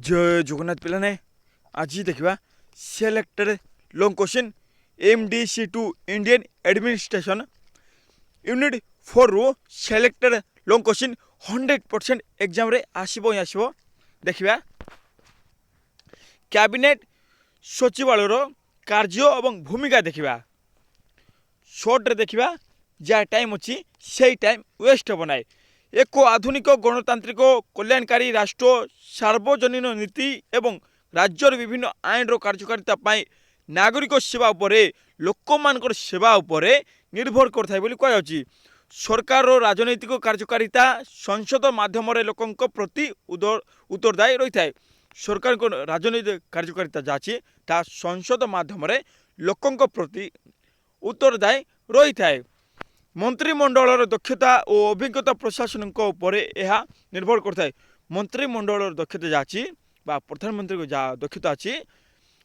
जय जगन्नाथ पिलाने आज देखा selected long question MDC2 Indian administration unit 4 रु सिलेक्टेड लॉन्ग क्वेश्चन 100% एग्जाम रे आसो देखा कैबिनेट सचिवालय कार्य और भूमिका देखा शॉर्ट रे देखा जहाँ टाइम अच्छी से टाइम वेस्ट हे ना। एक आधुनिक गणतांत्रिक कल्याणकारी राष्ट्र सार्वजनीन नीति एवं राज्यर विभिन्न आईन कार्यकारिता नागरिक सेवा उपरे लोकमानकर सेवा उपरे निर्भर करथाय बोली कहा जाउची। सरकार राजनैतिक कार्यकारिता संसद माध्यम लोकों प्रति उत्तरदायी रही है। सरकार को राजनैतिक कार्यकारिता जाची ता संसद माध्यम लोकों प्रति उत्तरदायी रही है। मंत्रिमंडल दक्षता और अभिज्ञता प्रशासन यह निर्भर करता है। मंत्रिमंडल दक्षता जाची बा प्रधानमंत्री को जहाँ दक्षता अच्छी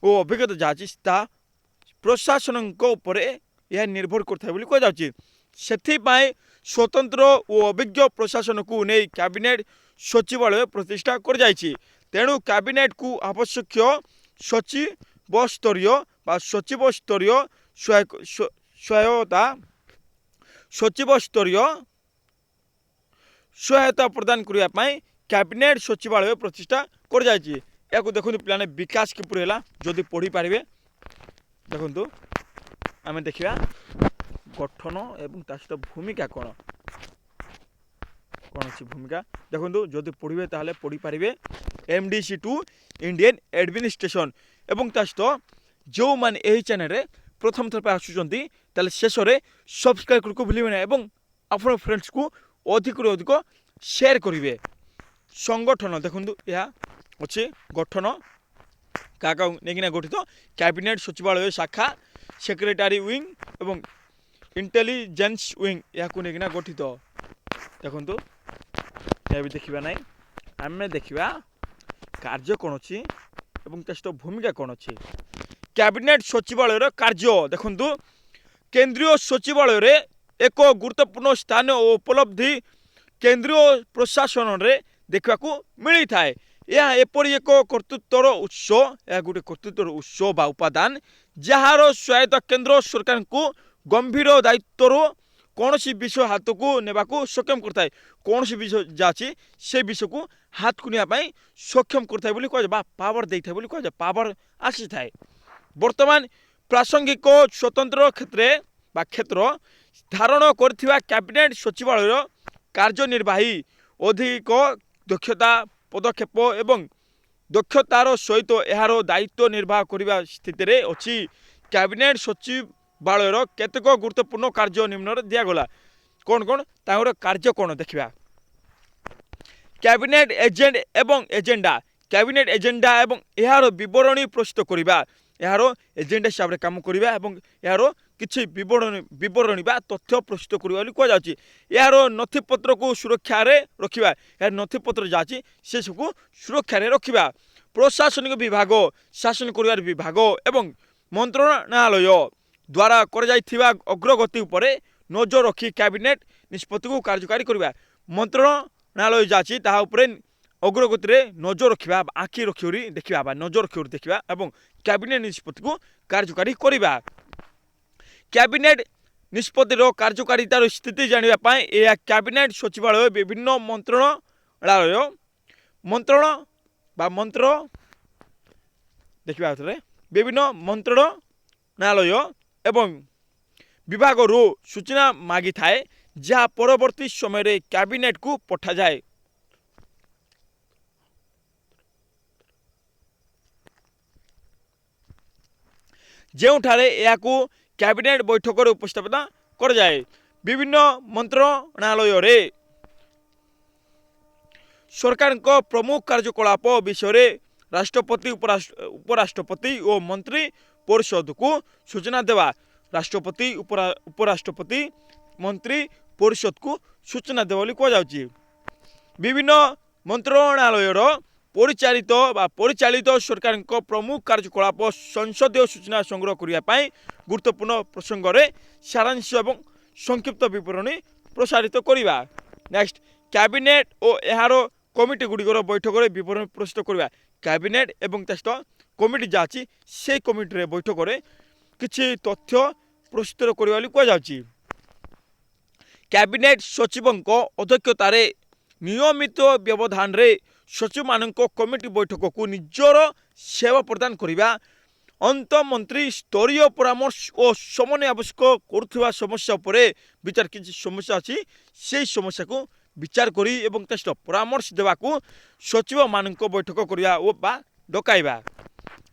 वो अभिज्ञता जाची प्रशासन यह निर्भर करता है कह जाउची। सेथिपाई स्वतंत्र और अभिज्ञ प्रशासन को नहीं कैबिनेट सचिवालय प्रतिष्ठा कर जाइछि। तेणु कैबिनेट को आवश्यक सचिव स्तरीय बा सचिव स्तरीय सहायता सचिव स्तरीय सहायता प्रदान करने कैबिनेट सचिवालय प्रतिष्ठा कर जाइछि। या देखो पिलाने विकास किपर है जदि पढ़ी पारे देखु आम देखा गठन एवं सहित भूमिका कौन कौन अच्छी भूमिका देखो जदि पढ़े ताहले पढ़ी पारे MDC2 इंडियन एडमिनिस्ट्रेशन एवं सहित जो मैंने यही चैनल रे प्रथम थर आसुँच शेष में सब्सक्राइब करके भूलें ना। आप फ्रेंड्स को अधिक अधिक शेयर करेंगे। संगठन देखो यह अच्छे गठन क्या नहीं गठित कैबिनेट सचिवालय शाखा सेक्रेटरी विंग एवं इंटेलिजेंस विंग या गठित देखो यह भी देखा ना। आम देखा कार्य कौन अच्छी और भूमिका कौन अच्छी। कैबिनेट सचिवालय कार्य देखु केंद्रीय सचिवालय रे एक गुरुत्वपूर्ण स्थान और उपलब्धि केंद्रीय प्रशासन रे देखा मिली थाए। यह एपरी एक कर्तृत्वर उत्स यह गोटे कर्तृत्वर उत्स बा उपादान जार सहायता केंद्र सरकार को गंभीर दायित्व कौन सी विषय हाथ को नेबा को सक्षम करता है। कौन सी विषय जाची से विषय को हाथ को नहीं सक्षम करता है कह पावर देता है कह पावर आसी थाए। वर्तमान प्रासंगिक स्वतंत्र क्षेत्र धारण कर कैबिनेट सचिवालय कार्यनिर्वाही अधिक दक्षता पदक्षेप एवं दक्षतार सहित यार दायित्व निर्वाह करने स्थित अच्छी। कैबिनेट सचिवालय केतेक गुरुत्वपूर्ण कार्य निम्न दिगला कौन कौन तार कार्य कौन देखा। कैबिनेट एजेंट एवं एजेंडा कैबिनेट एजेंडा एवं यार विवरणी प्रस्तुत करवा यार एजेंडा हिसाब से कम करवा यार किसी विवरणी बा तथ्य प्रस्तुत करवा कहुच्छी। यार नथिपत्र को सुरक्षा रखा यार नथिपत्र जाची से सबको सुरक्षा रखा। प्रशासनिक विभाग शासन कर विभाग एवं मंत्रणालय द्वारा कर अग्रगति उपरे नजर रखी कैबिनेट निष्पत्ति को कार्यकारी करवा। मंत्रणालय जाची ता अग्रगति रे नजर रखा आखि रखी देखा नजर रखी देखा और कैबिनेट निष्पत्ति को कार्यकारी करवा। कैबिनेट निष्पत्तिर कार्यकारितार स्थिति जानापी यह कैबिनेट सचिवालय विभिन्न मंत्रणालय मंत्र देखा विभिन्न मंत्रणालय एवं विभाग सूचना मागी थाए जहाँ परवर्ती समय कैबिनेट को पठा जाए। ଯେଉଁଠାରେ ଏହାକୁ କ୍ୟାବିନେଟ୍ ବୈଠକରେ ଉପସ୍ଥାପନ କରାଯାଏ। ବିଭିନ୍ନ ମନ୍ତ୍ରଣାଳୟରେ ସରକାରଙ୍କ ପ୍ରମୁଖ କାର୍ଯ୍ୟକଳାପ ବିଷୟରେ ରାଷ୍ଟ୍ରପତି ଉପରାଷ୍ଟ୍ରପତି ଓ ମନ୍ତ୍ରୀ ପରିଷଦକୁ ସୂଚନା ଦେବା। ରାଷ୍ଟ୍ରପତି ଉପରାଷ୍ଟ୍ରପତି ମନ୍ତ୍ରୀ ପରିଷଦକୁ ସୂଚନା ଦେବା ବୋଲି କୁହାଯାଉଛି। ବିଭିନ୍ନ ମନ୍ତ୍ରଣାଳୟର परिचालित सरकार प्रमुख कार्यकलाप संसदीय सूचना संग्रह करने गुरुत्वपूर्ण प्रसंग में सारांश और संक्षिप्त विवरणी प्रसारित करवा। नेक्स्ट कैबिनेट और यार কমিটি গুড়িকর বৈঠকরে বিবরণ প্রস্তুত করা ক্যাবিনেট এবং তা সহ কমিটি যা আছে সেই কমিটির বৈঠকরে কিছু তথ্য প্রস্তুত করা বলে কুযাচ্ছে। କ୍ୟାବିନେଟ୍ ସଚିବଙ୍କ ଅଧ୍ୟକ୍ଷତାରେ ନିୟମିତ ବ୍ୟବଧାନରେ ସଚିବମାନଙ୍କ କମିଟି ବୈଠକକୁ ନିଜର ସେବା ପ୍ରଦାନ କରିବା, ଅନ୍ତଃମନ୍ତ୍ରୀ ସ୍ତରୀୟ ପରାମର୍ଶ ଓ ସମନ୍ୱୟ ଆବଶ୍ୟକ କରୁଥିବା ସମସ୍ୟା ଉପରେ ବିଚାର, କିଛି ସମସ୍ୟା ଅଛି ସେହି ସମସ୍ୟାକୁ ବିଚାର କରି ଏବଂ ତା ସହିତ ପରାମର୍ଶ ଦେବାକୁ ସଚିବମାନଙ୍କ ବୈଠକ କରିବା ଓ ବା ଡକାଇବା।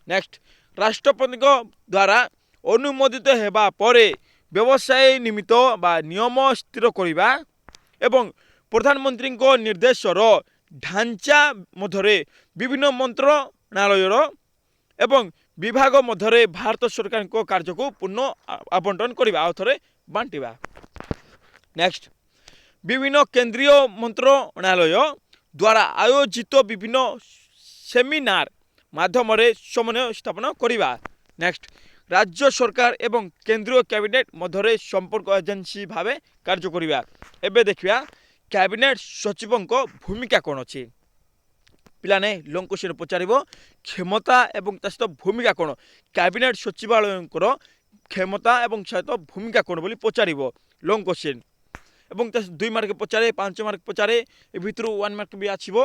ନେକ୍ସଟ, ରାଷ୍ଟ୍ରପତିଙ୍କ ଦ୍ୱାରା ଅନୁମୋଦିତ ହେବା ପରେ ବ୍ୟବସାୟ ନିମିତ୍ତ ବା ନିୟମ ସ୍ଥିର କରିବା ଏବଂ ପ୍ରଧାନମନ୍ତ୍ରୀଙ୍କ ନିର୍ଦ୍ଦେଶର ଢାଞ୍ଚା ମଧ୍ୟରେ ବିଭିନ୍ନ ମନ୍ତ୍ରଣାଳୟର ଏବଂ ବିଭାଗ ମଧ୍ୟରେ ଭାରତ ସରକାରଙ୍କ କାର୍ଯ୍ୟକୁ ପୁନଃ ଆବଣ୍ଟନ କରିବା, ଆଉ ଥରେ ବାଣ୍ଟିବା। ନେକ୍ସଟ, ବିଭିନ୍ନ କେନ୍ଦ୍ରୀୟ ମନ୍ତ୍ରଣାଳୟ ଦ୍ୱାରା ଆୟୋଜିତ ବିଭିନ୍ନ ସେମିନାର ମାଧ୍ୟମରେ ସମନ୍ୱୟ ସ୍ଥାପନ କରିବା। ନେକ୍ସଟ, ରାଜ୍ୟ ସରକାର ଏବଂ କେନ୍ଦ୍ରୀୟ କ୍ୟାବିନେଟ୍ ମଧ୍ୟରେ ସମ୍ପର୍କ ଏଜେନ୍ସି ଭାବେ କାର୍ଯ୍ୟ କରିବା। ଏବେ ଦେଖିବା କ୍ୟାବିନେଟ୍ ସଚିବଙ୍କ ଭୂମିକା କ'ଣ ଅଛି। ପିଲାମାନେ ଲଙ୍ଗ କ୍ୱେଶ୍ଚନ ପଚାରିବ କ୍ଷମତା ଏବଂ ତା ସହିତ ଭୂମିକା କ'ଣ, କ୍ୟାବିନେଟ୍ ସଚିବାଳୟଙ୍କର କ୍ଷମତା ଏବଂ ସହିତ ଭୂମିକା କ'ଣ ବୋଲି ପଚାରିବ ଲଙ୍ଗ କ୍ୱେଶ୍ଚନ। ଏବଂ ତା 2 ମାର୍କ ପଚାରେ, 5 ମାର୍କ ପଚାରେ, ଏ ଭିତରୁ 1 ମାର୍କ ବି ଆସିବ,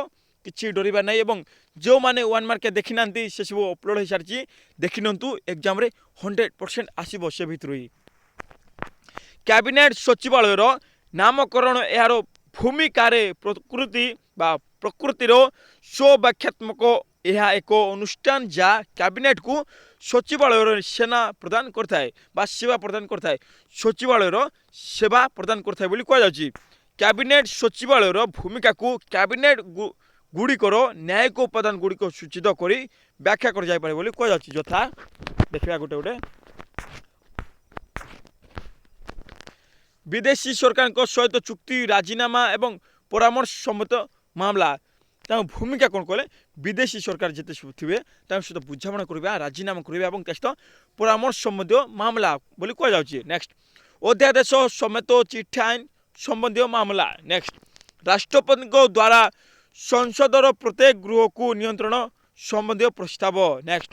କିଛି ଡରିବା ନାହିଁ। ଏବଂ ଯେଉଁମାନେ 1 ମାର୍କ ଦେଖି ନାହାନ୍ତି ସେସବୁ ଅପଲୋଡ଼ ହୋଇସାରିଛି, ଦେଖିନିଅନ୍ତୁ, ଏକ୍ଜାମ୍ରେ 100% ଆସିବ ସେ ଭିତରୁ ହିଁ। କ୍ୟାବିନେଟ୍ ସଚିବାଳୟର ନାମକରଣ ଏହାର ଭୂମିକାରେ ପ୍ରକୃତିର ସ୍ୱବ୍ୟାଖ୍ୟାତ୍ମକ। ଏହା ଏକ ଅନୁଷ୍ଠାନ ଯାହା କ୍ୟାବିନେଟ୍କୁ ସଚିବାଳୟର ସେବା ପ୍ରଦାନ କରିଥାଏ ବା ସେବା ପ୍ରଦାନ କରିଥାଏ, ସଚିବାଳୟର ସେବା ପ୍ରଦାନ କରିଥାଏ ବୋଲି କୁହାଯାଉଛି। କ୍ୟାବିନେଟ୍ ସଚିବାଳୟର ଭୂମିକାକୁ କ୍ୟାବିନେଟ୍ ଗୁଡ଼ିକର ନ୍ୟାୟିକ ଉପାଦାନ ଗୁଡ଼ିକ ସୂଚିତ କରି ବ୍ୟାଖ୍ୟା କରାଯାଇପାରେ ବୋଲି କୁହାଯାଉଛି। ଯଥା ଦେଖିବା ଗୋଟେ ଗୋଟେ, ବିଦେଶୀ ସରକାରଙ୍କ ସହିତ ଚୁକ୍ତି, ରାଜିନାମା ଏବଂ ପରାମର୍ଶ ସମ୍ମତ ମାମଲା। ତାଙ୍କ ଭୂମିକା କ'ଣ କହିଲେ, ବିଦେଶୀ ସରକାର ଯେତେ ସବୁ ଥିବେ ତାଙ୍କ ସହିତ ବୁଝାମଣା କରିବା, ରାଜିନାମା କରିବା ଏବଂ ତା ସହିତ ପରାମର୍ଶ ସମ୍ବନ୍ଧୀୟ ମାମଲା ବୋଲି କୁହାଯାଉଛି। ନେକ୍ସଟ, ଅଧ୍ୟାଦେଶ ସମେତ ଚିଠି ଆଇନ ସମ୍ବନ୍ଧୀୟ ମାମଲା। ନେକ୍ସଟ, ରାଷ୍ଟ୍ରପତିଙ୍କ ଦ୍ୱାରା ସଂସଦର ପ୍ରତ୍ୟେକ ଗୃହକୁ ନିୟନ୍ତ୍ରଣ ସମ୍ବନ୍ଧୀୟ ପ୍ରସ୍ତାବ। ନେକ୍ସଟ,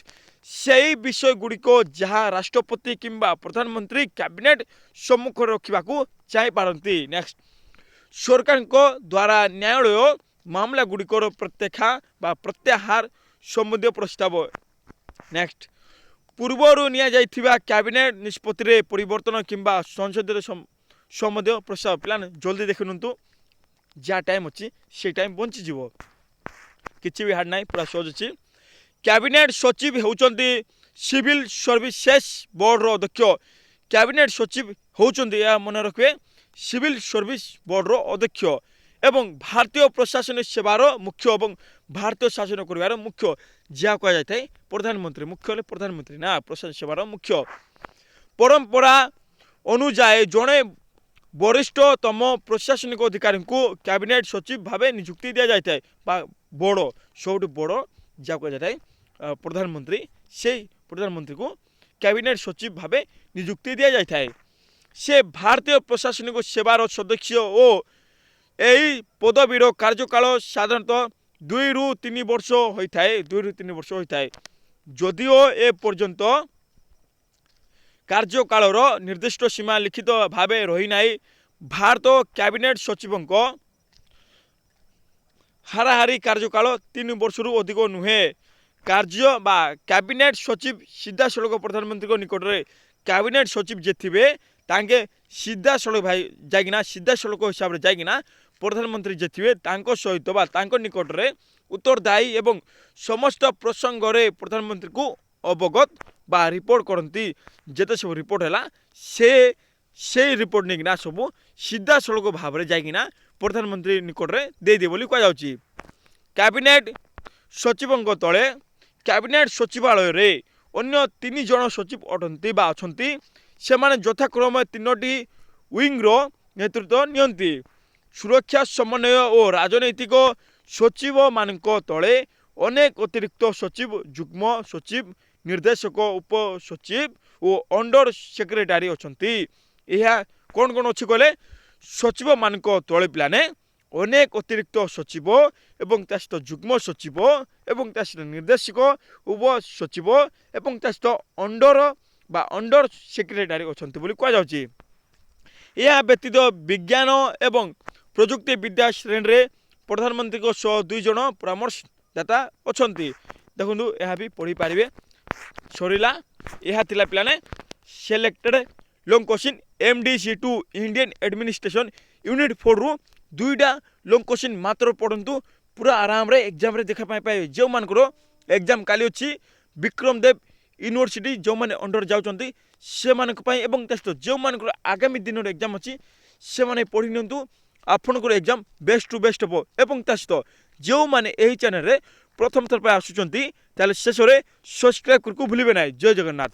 ସେହି ବିଷୟଗୁଡ଼ିକ ଯାହା ରାଷ୍ଟ୍ରପତି କିମ୍ବା ପ୍ରଧାନମନ୍ତ୍ରୀ କ୍ୟାବିନେଟ୍ ସମ୍ମୁଖରେ ରଖିବାକୁ ଚାହିଁପାରନ୍ତି। ନେକ୍ସଟ, ସରକାରଙ୍କ ଦ୍ୱାରା ନ୍ୟାୟାଳୟ ମାମଲାଗୁଡ଼ିକର ପ୍ରତ୍ୟାହାର ସମ୍ବନ୍ଧୀୟ ପ୍ରସ୍ତାବ। ନେକ୍ସଟ, ପୂର୍ବରୁ ନିଆଯାଇଥିବା କ୍ୟାବିନେଟ୍ ନିଷ୍ପତ୍ତିରେ ପରିବର୍ତ୍ତନ କିମ୍ବା ସଂସଦରେ ସମ୍ବନ୍ଧୀୟ ପ୍ରସ୍ତାବ। ପିଲାମାନେ ଜଲ୍ଦି ଦେଖିନିଅନ୍ତୁ, ଯାହା ଟାଇମ୍ ଅଛି ସେ ଟାଇମ୍ ବଞ୍ଚିଯିବ, କିଛି ବି ହାର୍ଡ ନାହିଁ, ପୁରା ସହଜ ଅଛି। କ୍ୟାବିନେଟ୍ ସଚିବ ହେଉଛନ୍ତି ସିଭିଲ୍ ସର୍ଭିସେସ୍ ବୋର୍ଡର ଅଧ୍ୟକ୍ଷ। କ୍ୟାବିନେଟ୍ ସଚିବ ହେଉଛନ୍ତି, ଏହା ମନେ ରଖିବେ, ସିଭିଲ୍ ସର୍ଭିସ ବୋର୍ଡର ଅଧ୍ୟକ୍ଷ ଏବଂ ଭାରତୀୟ ପ୍ରଶାସନିକ ସେବାର ମୁଖ୍ୟ ଏବଂ ଭାରତୀୟ ଶାସନ କରିବାର ମୁଖ୍ୟ, ଯାହା କୁହାଯାଇଥାଏ ପ୍ରଧାନମନ୍ତ୍ରୀ। ମୁଖ୍ୟ ହେଲେ ପ୍ରଧାନମନ୍ତ୍ରୀ ନା, ପ୍ରଶାସନିକ ସେବାର ମୁଖ୍ୟ। ପରମ୍ପରା ଅନୁଯାୟୀ ଜଣେ ବରିଷ୍ଠତମ ପ୍ରଶାସନିକ ଅଧିକାରୀଙ୍କୁ କ୍ୟାବିନେଟ୍ ସଚିବ ଭାବେ ନିଯୁକ୍ତି ଦିଆଯାଇଥାଏ ବା ବଡ଼, ସବୁଠୁ ବଡ଼ ଯାହା କୁହାଯାଇଥାଏ ପ୍ରଧାନମନ୍ତ୍ରୀ, ସେହି ପ୍ରଧାନମନ୍ତ୍ରୀକୁ କ୍ୟାବିନେଟ୍ ସଚିବ ଭାବେ ନିଯୁକ୍ତି ଦିଆଯାଇଥାଏ। ସେ ଭାରତୀୟ ପ୍ରଶାସନିକ ସେବାର ସଦସ୍ୟ ଓ ଏହି ପଦବୀର କାର୍ଯ୍ୟକାଳ ସାଧାରଣତଃ 2 ରୁ 3 ବର୍ଷ ହୋଇଥାଏ। ଯଦିଓ ଏ ପର୍ଯ୍ୟନ୍ତ କାର୍ଯ୍ୟକାଳର ନିର୍ଦ୍ଦିଷ୍ଟ ସୀମା ଲିଖିତ ଭାବେ ରହିନାହିଁ, ଭାରତ କ୍ୟାବିନେଟ୍ ସଚିବଙ୍କ ହାରାହାରି କାର୍ଯ୍ୟକାଳ 3 ବର୍ଷରୁ ଅଧିକ ନୁହେଁ। କାର୍ଯ୍ୟ ବା କ୍ୟାବିନେଟ୍ ସଚିବ ସିଧାସଳଖ ପ୍ରଧାନମନ୍ତ୍ରୀଙ୍କ ନିକଟରେ, କ୍ୟାବିନେଟ୍ ସଚିବ ଯେ ଥିବେ ତାଙ୍କେ ସିଧାସଳଖ ହିସାବରେ ଯାଇକିନା ପ୍ରଧାନମନ୍ତ୍ରୀ ଯେ ଥିବେ ତାଙ୍କ ସହିତ ବା ତାଙ୍କ ନିକଟରେ ଉତ୍ତରଦାୟୀ ଏବଂ ସମସ୍ତ ପ୍ରସଙ୍ଗରେ ପ୍ରଧାନମନ୍ତ୍ରୀଙ୍କୁ ଅବଗତ ବା ରିପୋର୍ଟ କରନ୍ତି। ଯେତେ ସବୁ ରିପୋର୍ଟ ହେଲା ସେଇ ରିପୋର୍ଟ ନେଇକିନା ସବୁ ସିଧାସଳଖ ଭାବରେ ଯାଇକିନା ପ୍ରଧାନମନ୍ତ୍ରୀ ନିକଟରେ ଦେଇଦିଏ ବୋଲି କୁହାଯାଉଛି। କ୍ୟାବିନେଟ୍ ସଚିବଙ୍କ ତଳେ କ୍ୟାବିନେଟ୍ ସଚିବାଳୟରେ ଅନ୍ୟ 3 ଜଣ ସଚିବ ଅଛନ୍ତି। ସେମାନେ ଯଥାକ୍ରମେ 3ଟି ୱିଙ୍ଗର ନେତୃତ୍ୱ ନିଅନ୍ତି। ସୁରକ୍ଷା, ସମନ୍ୱୟ ଓ ରାଜନୈତିକ ସଚିବମାନଙ୍କ ତଳେ ଅନେକ ଅତିରିକ୍ତ ସଚିବ, ଯୁଗ୍ମ ସଚିବ, ନିର୍ଦ୍ଦେଶକ, ଉପସଚିବ ଓ ଅଣ୍ଡର ସେକ୍ରେଟାରୀ ଅଛନ୍ତି। ଏହା କ'ଣ ଅଛି କହିଲେ, ସଚିବମାନଙ୍କ ତଳେ ପିଲାମାନେ ଅନେକ ଅତିରିକ୍ତ ସଚିବ ଏବଂ ତା ସହିତ ଯୁଗ୍ମ ସଚିବ ଏବଂ ତା ସହିତ ନିର୍ଦ୍ଦେଶକ ଉପ ସଚିବ ଏବଂ ତା ସହିତ ଅଣ୍ଡର ସେକ୍ରେଟାରୀ ଅଛନ୍ତି ବୋଲି କୁହାଯାଉଛି। ଏହା ବ୍ୟତୀତ ବିଜ୍ଞାନ ଏବଂ ପ୍ରଯୁକ୍ତି ବିଦ୍ୟା ଶ୍ରେଣୀରେ ପ୍ରଧାନମନ୍ତ୍ରୀଙ୍କ ସହ 2 ଜଣ ପରାମର୍ଶଦାତା ଅଛନ୍ତି। ଦେଖନ୍ତୁ ଏହା ବି ପଢ଼ିପାରିବେ। ସରିଲା। ଏହା ଥିଲା ପିଲାମାନେ selected long question MDC2 Indian administration unit 4ରୁ 2ଟା ଲଙ୍ଗ୍ କୋଶ୍ଚିନ୍ ମାତ୍ର ପଢ଼ନ୍ତୁ। ପୁରା ଆରାମରେ ଏକ୍ଜାମ୍ରେ ଦେଖା ପାଇବେ। ଯେଉଁମାନଙ୍କର ଏକ୍ଜାମ୍ କାଲି ଅଛି ବିକ୍ରମ ଦେବ ୟୁନିଭର୍ସିଟି ଯେଉଁମାନେ ଅଣ୍ଡର ଯାଉଛନ୍ତି ସେମାନଙ୍କ ପାଇଁ ଏବଂ ତା ସହିତ ଯେଉଁମାନଙ୍କର ଆଗାମୀ ଦିନରେ ଏକ୍ଜାମ୍ ଅଛି ସେମାନେ ପଢ଼ି ନିଅନ୍ତୁ। ଆପଣଙ୍କର ଏକ୍ଜାମ୍ ବେଷ୍ଟ ଟୁ ବେଷ୍ଟ ହେବ। ଏବଂ ତା ସହିତ ଯେଉଁମାନେ ଏହି ଚ୍ୟାନେଲରେ ପ୍ରଥମ ଥର ପାଇଁ ଆସୁଛନ୍ତି ତାହେଲେ ଶେଷରେ ସବସ୍କ୍ରାଇବ୍ କରିବାକୁ ଭୁଲିବେ ନାହିଁ। ଜୟ ଜଗନ୍ନାଥ।